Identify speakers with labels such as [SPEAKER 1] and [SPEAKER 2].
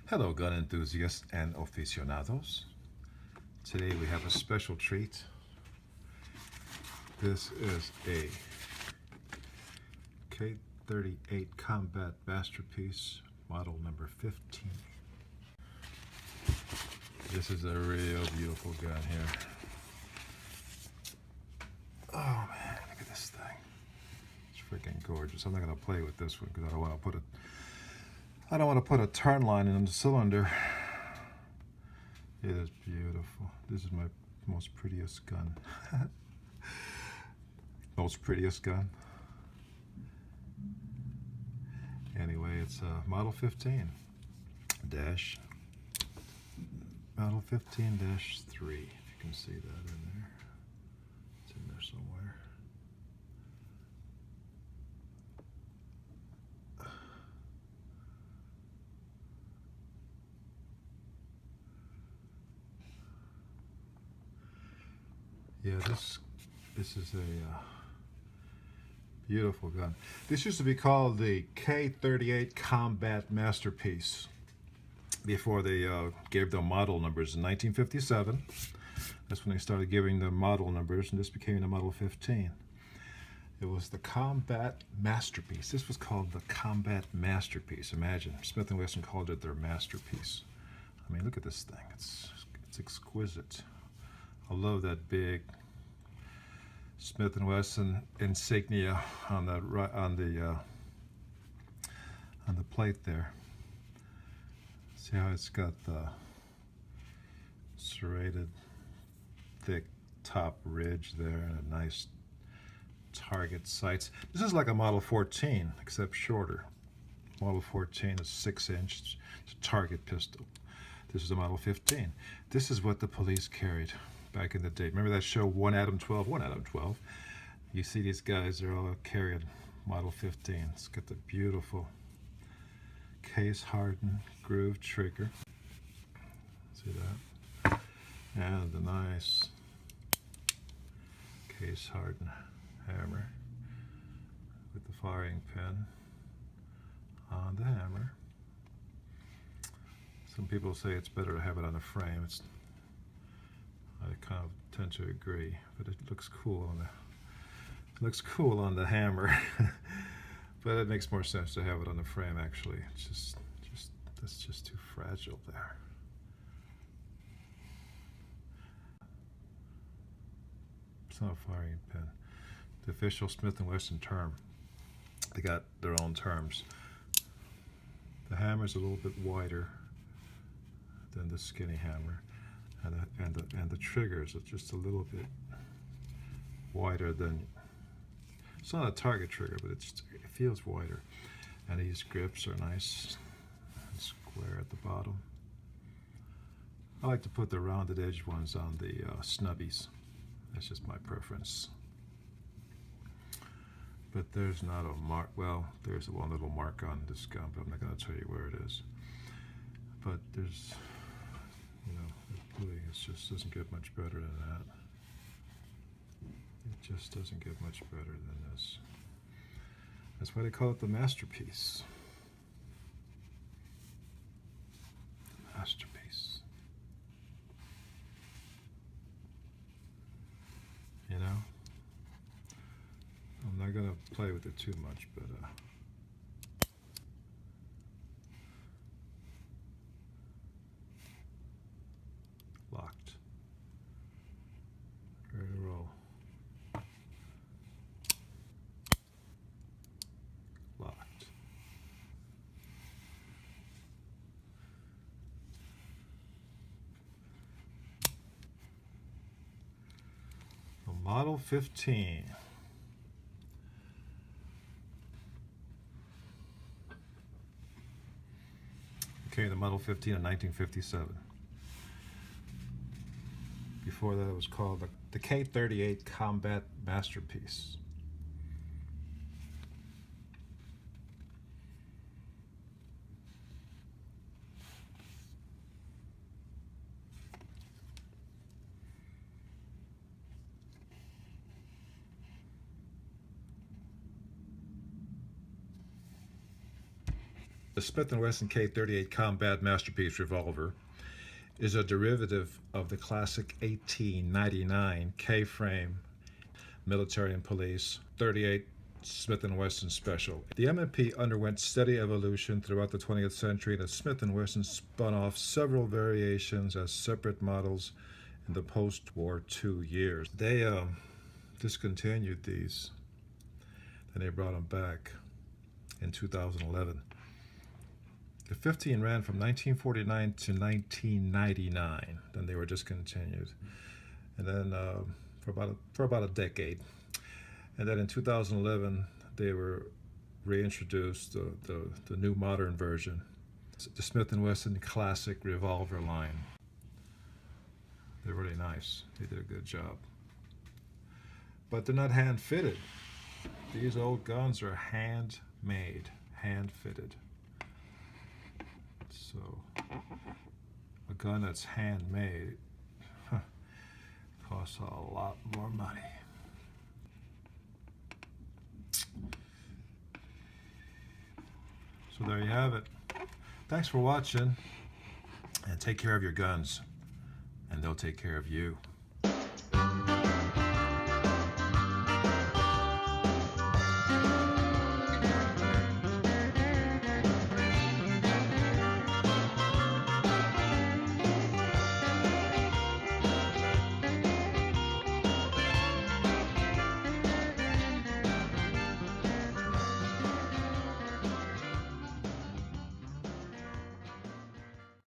[SPEAKER 1] Hello, gun enthusiasts and aficionados. Today we have a special treat. This is a K38 Combat Masterpiece, model number 15. This is a real beautiful gun here. Oh man, look at this thing. It's freaking gorgeous. I'm not gonna play with this one because I don't want to put a turn line in the cylinder. It is beautiful. This is my most prettiest gun. Most prettiest gun. Anyway, it's model 15 dash model 15-3. If you can see that in there, it's in there somewhere. Yeah, this is a beautiful gun. This used to be called the K38 Combat Masterpiece before they gave them model numbers in 1957. That's when they started giving them model numbers, and this became the Model 15. It was the Combat Masterpiece. This was called the Combat Masterpiece. Imagine, Smith & Wesson called it their masterpiece. I mean, look at this thing. It's exquisite. I love that big Smith & Wesson insignia on the plate there. See how it's got the serrated, thick top ridge there and a nice target sights. This is like a Model 14, except shorter. Model 14 is 6-inch. It's a target pistol. This is a Model 15. This is what the police carried back in the day. Remember that show, One Atom 12? One Atom 12. You see these guys, they're all carrying Model 15. It's got the beautiful case-hardened groove trigger. See that? And the nice case-hardened hammer with the firing pin on the hammer. Some people say it's better to have it on a frame. I kind of tend to agree, but it looks cool on the hammer. But it makes more sense to have it on the frame. Actually, it's that's just too fragile there. It's not a firing pin. The official Smith & Wesson term. They got their own terms. The hammer's a little bit wider than the skinny hammer. And the triggers are just a little bit wider than, it's not a target trigger, but it feels wider. And these grips are nice and square at the bottom. I like to put the rounded edge ones on the snubbies. That's just my preference. But there's not a mark, well, there's one little mark on this gun, but I'm not going to tell you where it is. But there's, you know, it just doesn't get much better than that. It just doesn't get much better than this. That's why they call it the masterpiece. The masterpiece. You know? I'm not going to play with it too much, but locked. Ready to roll. Locked. The Model 15. Okay, the Model 15 in 1957. Before that, it was called the K38 Combat Masterpiece. The Smith & Wesson K38 Combat Masterpiece Revolver is a derivative of the classic 1899 K-frame military and police 38 Smith & Wesson Special. The M&P underwent steady evolution throughout the 20th century, and Smith & Wesson spun off several variations as separate models in the post-war II years. They discontinued these, and they brought them back in 2011. The 15 ran from 1949 to 1999, then they were discontinued, and then for about a decade. And then in 2011, they were reintroduced, the new modern version, the Smith & Wesson Classic Revolver line. They're really nice. They did a good job. But they're not hand-fitted. These old guns are handmade, hand-fitted. So a gun that's handmade costs a lot more money. So there you have it. Thanks for watching, and take care of your guns, and they'll take care of you.